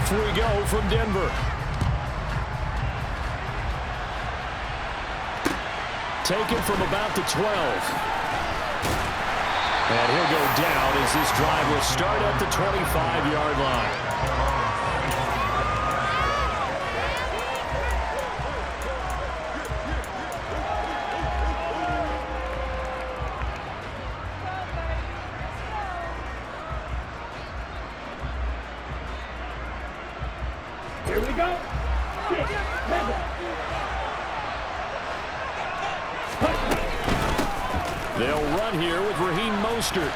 Off we go from Denver. Taken from about the 12. And he'll go down as this drive will start at the 25-yard line. Here we go. They'll run here with Raheem Mostert.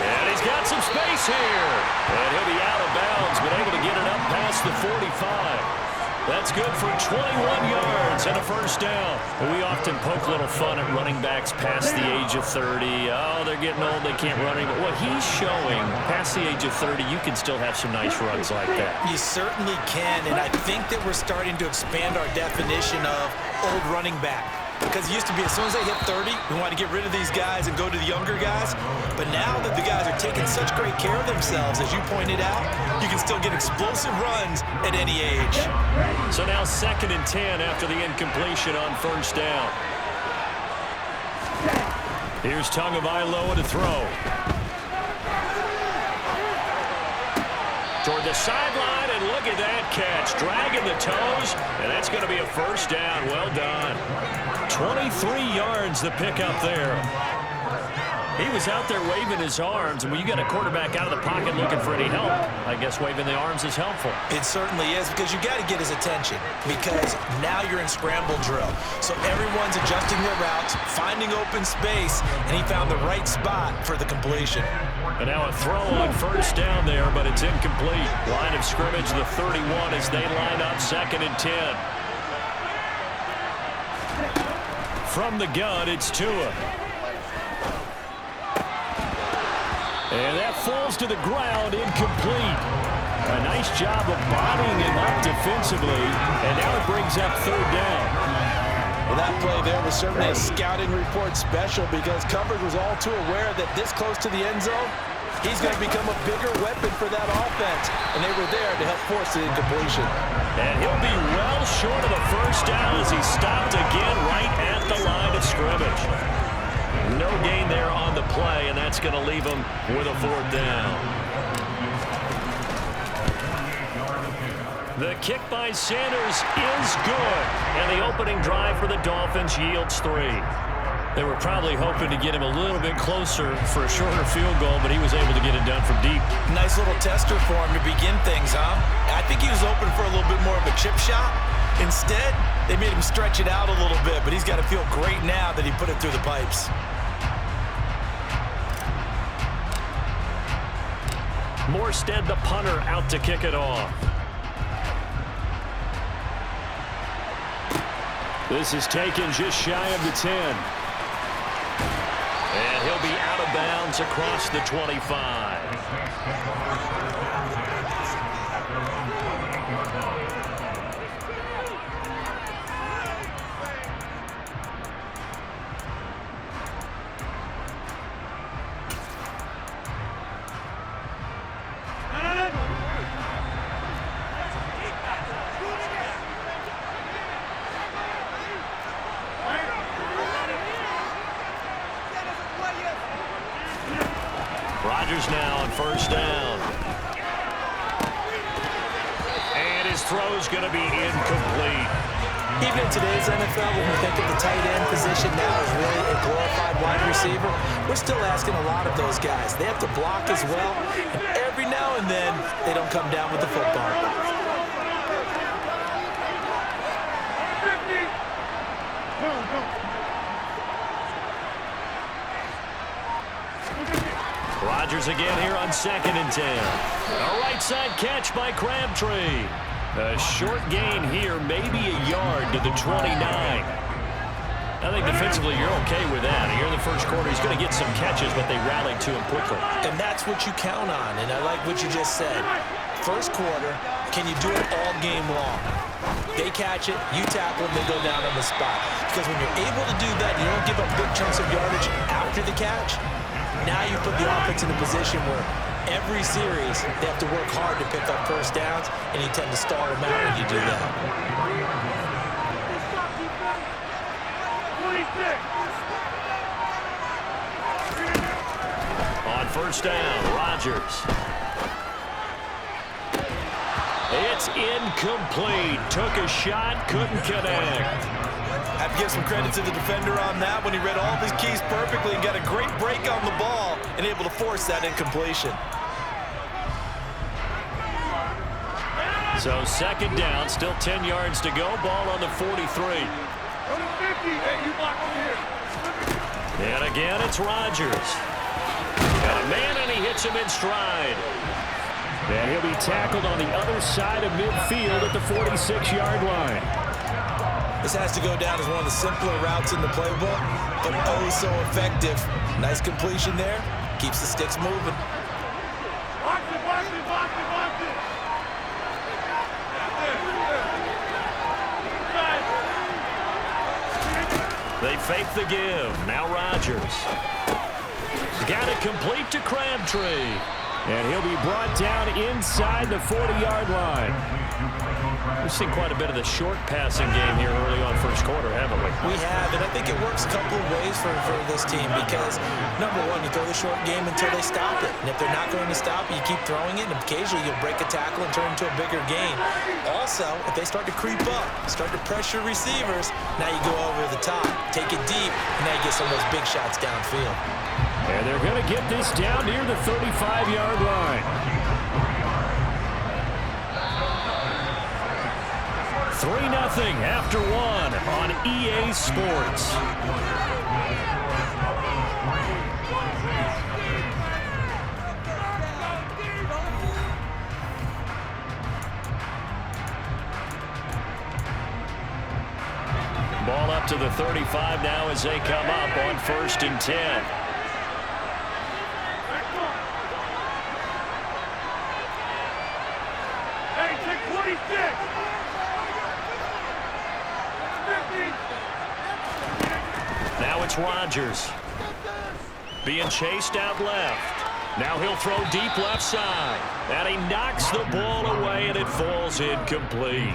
And he's got some space here. And he'll be out of bounds, but able to get it up past the 45. That's good for 21 yards and a first down. We often poke a little fun at running backs past the age of 30. Oh, they're getting old, they can't run anymore. What he's showing, past the age of 30, you can still have some nice runs like that. You certainly can, and I think that we're starting to expand our definition of old running back. Because it used to be as soon as they hit 30, we want to get rid of these guys and go to the younger guys. But now that the guys are taking such great care of themselves, as you pointed out, you can still get explosive runs at any age. So now 2nd and 10 after the incompletion on first down. Here's Tagovailoa to throw. Toward the sideline, and look at that catch. Dragging the toes, and that's going to be a first down. Well done. 23 yards the pickup there. He was out there waving his arms, and when you got a quarterback out of the pocket looking for any help, I guess waving the arms is helpful. It certainly is, because you got to get his attention, because now you're in scramble drill. So everyone's adjusting their routes, finding open space, and he found the right spot for the completion. And now a throw on first down there, but it's incomplete. Line of scrimmage, the 31, as they line up 2nd and 10. From the gun, it's Tua. And that falls to the ground, incomplete. A nice job of bodying him up defensively, and now it brings up 3rd down. Well, that play there was certainly a scouting report special, because coverage was all too aware that this close to the end zone, he's going to become a bigger weapon for that offense, and they were there to help force the incompletion. And he'll be well short of the first down as he stopped again right at the line of scrimmage. No gain there on the play, and that's going to leave him with a 4th down. The kick by Sanders is good, and the opening drive for the Dolphins yields 3. They were probably hoping to get him a little bit closer for a shorter field goal, but he was able to get it done from deep. Nice little tester for him to begin things, huh? I think he was open for a little bit more of a chip shot. Instead, they made him stretch it out a little bit, but he's got to feel great now that he put it through the pipes. Morstead, the punter, out to kick it off. This is taken just shy of the 10. And he'll be out of bounds across the 25. Rodgers now on first down. And his throw's going to be incomplete. Even in today's NFL, when we think of the tight end position now as really a glorified wide receiver, we're still asking a lot of those guys. They have to block as well, and every now and then, they don't come down with the football. Rodgers again here on 2nd and 10. A right side catch by Crabtree. A short gain here, maybe a yard to the 29. I think defensively you're okay with that. Here in the first quarter, he's going to get some catches, but they rallied to him quickly. And that's what you count on, and I like what you just said. First quarter, can you do it all game long? They catch it, you tackle them, they go down on the spot. Because when you're able to do that, you don't give up big chunks of yardage after the catch. Now you put the offense in a position where every series, they have to work hard to pick up first downs, and you tend to stall them out when you do that. 26. On first down, Rodgers. It's incomplete. Took a shot, couldn't connect. I have to give some credit to the defender on that when he read all of his keys perfectly and got a great break on the ball and able to force that incompletion. So second down, still 10 yards to go. Ball on the 43. And again, it's Rodgers. Got a man, and he hits him in stride. And he'll be tackled on the other side of midfield at the 46-yard line. This has to go down as one of the simpler routes in the playbook, but oh so effective. Nice completion there. Keeps the sticks moving. Watch it, watch it, watch it, watch it. They fake the give. Now Rodgers. Got it complete to Crabtree. And he'll be brought down inside the 40-yard line. We've seen quite a bit of the short passing game here early on first quarter, haven't we? We have, and I think it works a couple of ways for this team because, number one, you throw the short game until they stop it. And if they're not going to stop it, you keep throwing it, and occasionally you'll break a tackle and turn it into a bigger gain. Also, if they start to creep up, start to pressure receivers, now you go over the top, take it deep, and now you get some of those big shots downfield. And they're going to get this down near the 35-yard line. 3-0 after one on EA Sports. Ball up to the 35 now as they come up on 1st and 10. Hey, take 26. Now it's Rodgers. Being chased out left. Now he'll throw deep left side. And he knocks the ball away, and it falls incomplete.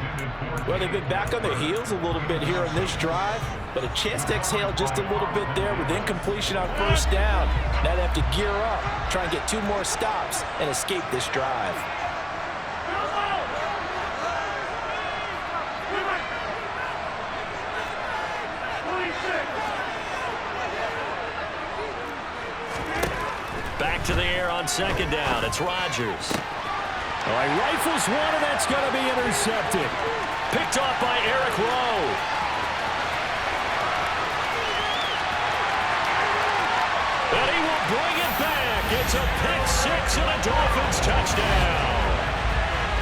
Well, they've been back on their heels a little bit here on this drive, but a chance to exhale just a little bit there with incompletion on first down. Now they have to gear up, try and get 2 more stops, and escape this drive. Back to the air on second down. It's Rodgers. All right, rifles one, and that's going to be intercepted. Picked off by Eric Rowe. And he will bring it back. It's a pick six and a Dolphins touchdown.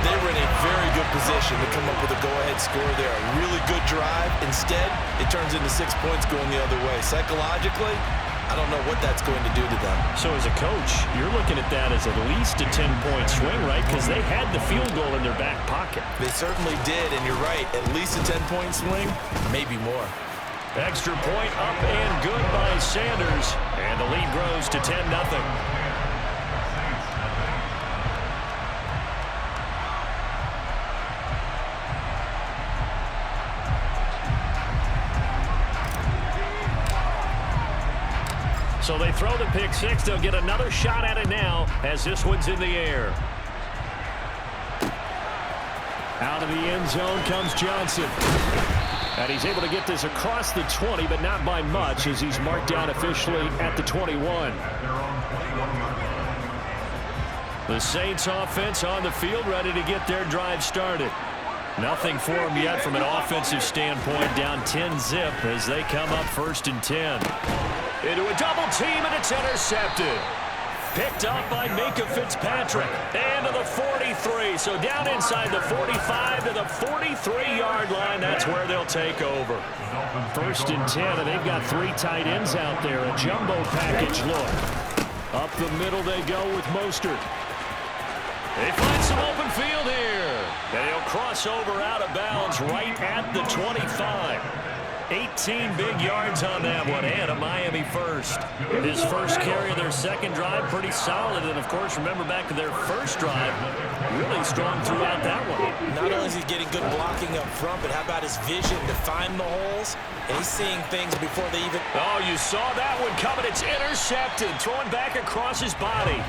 They were in a very good position to come up with a go-ahead score there. A really good drive. Instead, it turns into 6 points going the other way. Psychologically, I don't know what that's going to do to them. So as a coach, you're looking at that as at least a 10-point swing, right? Because they had the field goal in their back pocket. They certainly did, and you're right. At least a 10-point swing, maybe more. Extra point up and good by Sanders. And the lead grows to 10-0. So they throw the pick six. They'll get another shot at it now as this one's in the air. Out of the end zone comes Johnson. And he's able to get this across the 20, but not by much as he's marked down officially at the 21. The Saints offense on the field ready to get their drive started. Nothing for them yet from an offensive standpoint, down 10-zip as they come up 1st and 10. Into a double team, and it's intercepted. Picked up by Minka Fitzpatrick. And to the 43. So down inside the 45 to the 43-yard line. That's where they'll take over. 1st and 10, and they've got 3 tight ends out there. A jumbo package look. Up the middle they go with Mostert. They find some open field here. And he'll cross over out of bounds right at the 25. 18 big yards on that one, and a Miami first. His first carry of their second drive, pretty solid. And, of course, remember back to their first drive, really strong throughout that one. Not only is he getting good blocking up front, but how about his vision to find the holes? And he's seeing things before they even... Oh, you saw that one coming. It's intercepted. Throwing back across his body.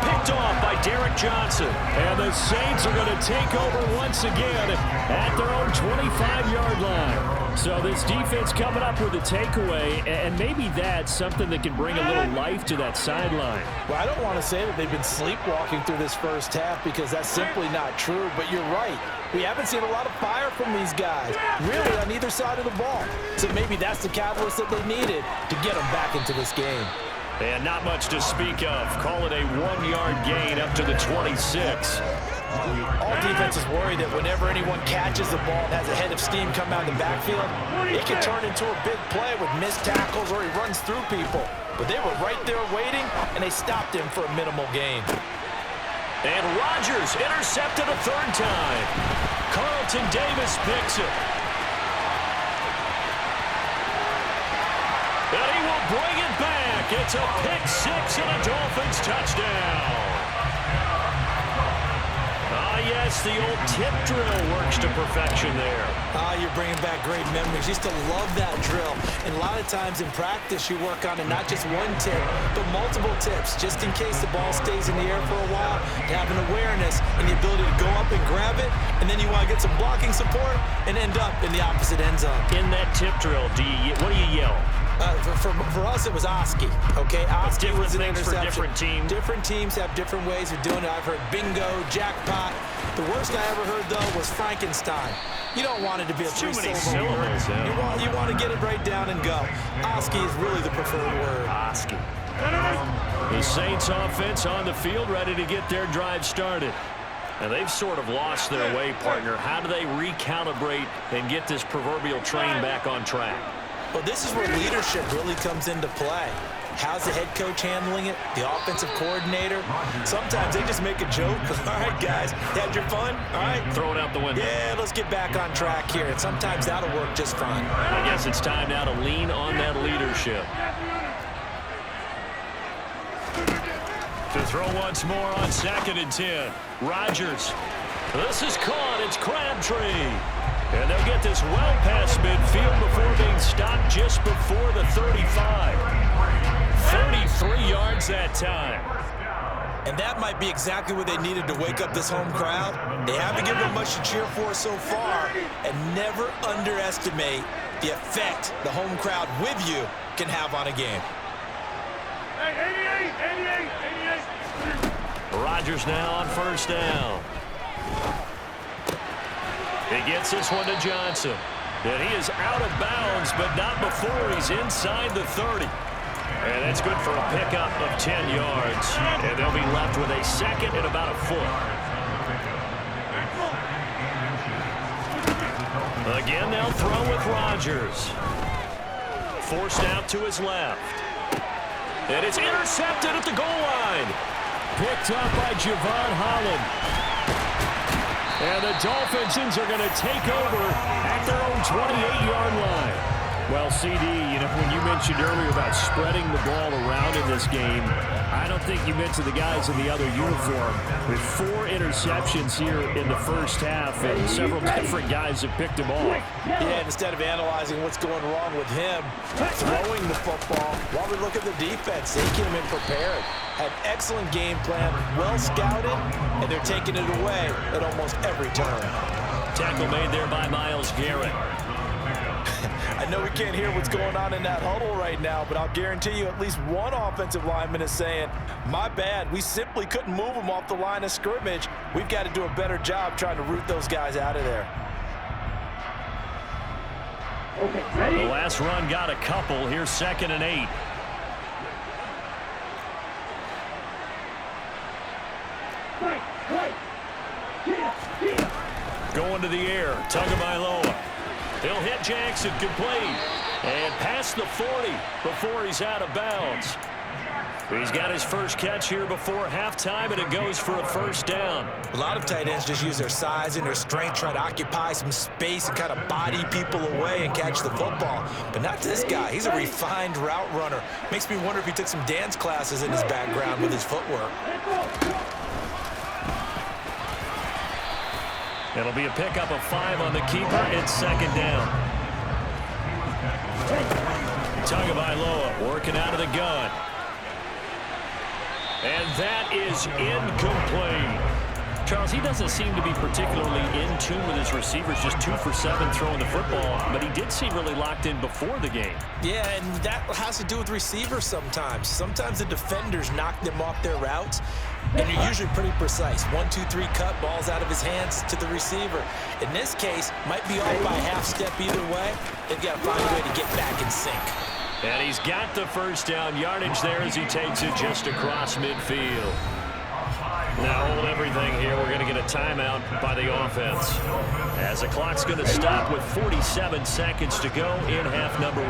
Picked off by Derrick Johnson. And the Saints are going to take over once again at their own 25-yard line. So this defense coming up with a takeaway, and maybe that's something that can bring a little life to that sideline. Well, I don't want to say that they've been sleepwalking through this first half because that's simply not true, but you're right. We haven't seen a lot of fire from these guys, really, on either side of the ball. So maybe that's the catalyst that they needed to get them back into this game. And not much to speak of. Call it a 1-yard gain up to the 26. All defense is worried that whenever anyone catches the ball and has a head of steam come out of the backfield, it can turn into a big play with missed tackles or he runs through people. But they were right there waiting, and they stopped him for a minimal gain. And Rodgers intercepted a third time. Carlton Davis picks it. And he will bring it back. It's a pick six and a Dolphins touchdown. Yes, the old tip drill works to perfection there. You're bringing back great memories. Used to love that drill. And a lot of times in practice, you work on it, not just one tip, but multiple tips, just in case the ball stays in the air for a while, to have an awareness and the ability to go up and grab it, and then you want to get some blocking support and end up in the opposite end zone. In that tip drill, what do you yell? For us, it was Oski, okay? Oski was an interception. For different teams. Different teams have different ways of doing it. I've heard bingo, jackpot. The worst I ever heard, though, was Frankenstein. You don't want it to be a three-syllable word. Yeah. You want to get it right down and go. Oski is really the preferred word. Oski. The Saints offense on the field, ready to get their drive started. And they've sort of lost their way, partner. How do they recalibrate and get this proverbial train back on track? Well, this is where leadership really comes into play. How's the head coach handling it? The offensive coordinator? Sometimes they just make a joke. All right, guys, had your fun? All right. Throw it out the window. Yeah, let's get back on track here. And sometimes that'll work just fine. I guess it's time now to lean on that leadership. To throw once more on 2nd and 10. Rodgers. This is caught. It's Crabtree. And they'll get this well past midfield before being stopped just before the 35. 33 yards that time. And that might be exactly what they needed to wake up this home crowd. They haven't given them much to cheer for so far. And never underestimate the effect the home crowd with you can have on a game. Hey, 88. Rodgers now on first down. He gets this one to Johnson. And he is out of bounds, but not before he's inside the 30. And that's good for a pickup of 10 yards. And they'll be left with a second and about a foot. Again, they'll throw with Rodgers. Forced out to his left. And it's intercepted at the goal line. Picked up by Javon Holland. And the Dolphins are going to take over at their own 28-yard line. Well, CD, when you mentioned earlier about spreading the ball around in this game, I don't think you meant to the guys in the other uniform. With 4 interceptions here in the first half, and several different guys have picked them off. Yeah, and instead of analyzing what's going wrong with him throwing the football, while we look at the defense, they came in prepared. Had excellent game plan, well scouted, and they're taking it away at almost every turn. Tackle made there by Myles Garrett. I know we can't hear what's going on in that huddle right now, but I'll guarantee you at least one offensive lineman is saying, my bad, we simply couldn't move them off the line of scrimmage. We've got to do a better job trying to root those guys out of there. The last run got a couple. Here's 2nd and 8. Going to the air. Tagovailoa. He'll hit Jackson, complete. And past the 40 before he's out of bounds. He's got his first catch here before halftime, and it goes for a first down. A lot of tight ends just use their size and their strength, try to occupy some space and kind of body people away and catch the football. But not this guy. He's a refined route runner. Makes me wonder if he took some dance classes in his background with his footwork. It'll be a pickup of 5 on the keeper. It's second down. Tagovailoa working out of the gun. And that is incomplete. Charles, he doesn't seem to be particularly in tune with his receivers, just 2 for 7 throwing the football, but he did seem really locked in before the game. Yeah, and that has to do with receivers sometimes. Sometimes the defenders knock them off their routes, and you're usually pretty precise. 1, 2, 3 cut, balls out of his hands to the receiver. In this case, might be off by a half step either way. They've got to find a way to get back in sync. And he's got the first down yardage there as he takes it just across midfield. Now hold everything here. We're going to get a timeout by the offense, as the clock's going to stop with 47 seconds to go in half number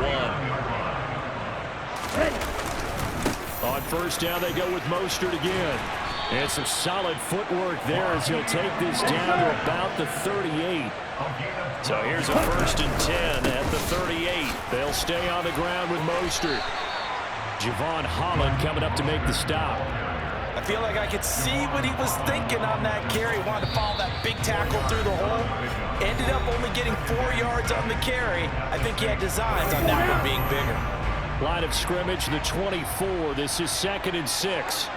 1. On first down, they go with Mostert again. And some solid footwork there as he'll take this down to about the 38. So here's a 1st and 10 at the 38. They'll stay on the ground with Mostert. Javon Holland coming up to make the stop. I feel like I could see what he was thinking on that carry. Wanted to follow that big tackle through the hole. Ended up only getting 4 yards on the carry. I think he had designs on that one being bigger. Line of scrimmage, the 24. This is 2nd and 6.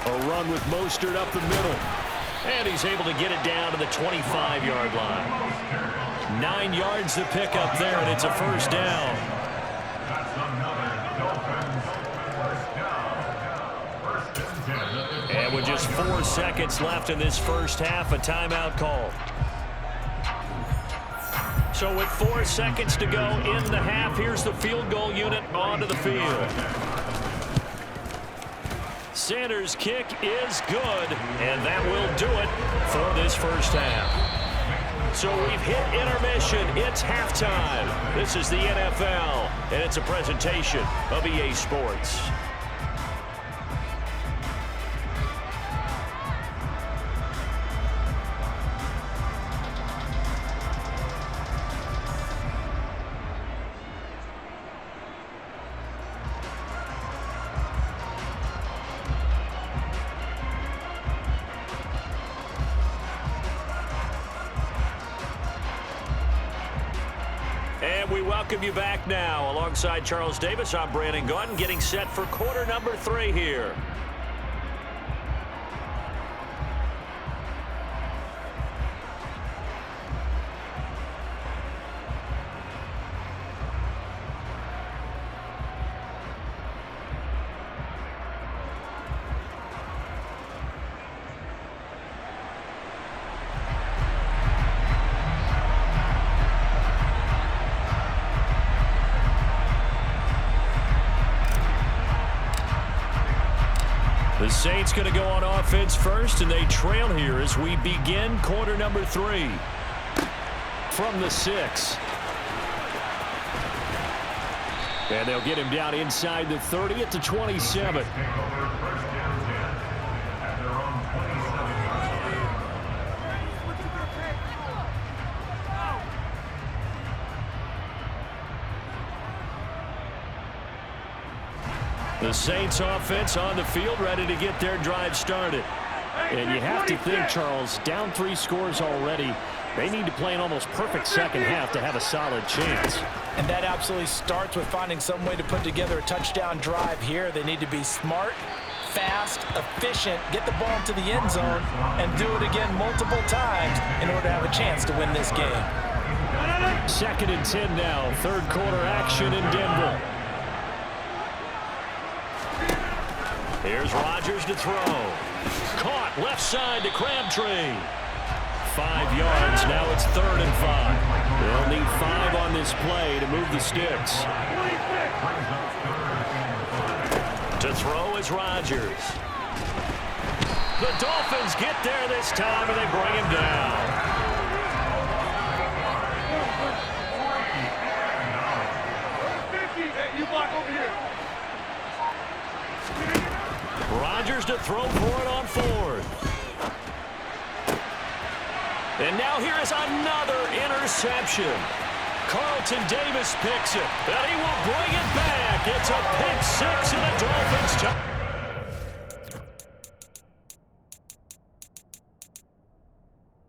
A run with Mostert up the middle. And he's able to get it down to the 25-yard line. 9 yards to pick up there, and it's a first down. And with just 4 seconds left in this first half, a timeout call. So with 4 seconds to go in the half, here's the field goal unit onto the field. Sanders' kick is good, and that will do it for this first half. So we've hit intermission. It's halftime. This is the NFL, and it's a presentation of EA Sports. And we welcome you back now. Alongside Charles Davis, I'm Brandon Gaudin, getting set for quarter number 3 here. The Saints going to go on offense first, and they trail here as we begin quarter number 3. From the 6. And they'll get him down inside the 30 at the 27. The Saints offense on the field, ready to get their drive started. And you have to think, Charles, down 3 scores already. They need to play an almost perfect second half to have a solid chance. And that absolutely starts with finding some way to put together a touchdown drive here. They need to be smart, fast, efficient, get the ball to the end zone, and do it again multiple times in order to have a chance to win this game. 2nd and 10 now, 3rd quarter action in Denver. Here's Rodgers to throw. Caught left side to Crabtree. 5 yards. Now it's 3rd and 5. They'll need 5 on this play to move the sticks. To throw is Rodgers. The Dolphins get there this time, and they bring him down. Rodgers to throw for it on 4th. And now here is another interception. Carlton Davis picks it, and he will bring it back. It's a pick 6 and a Dolphins touchdown.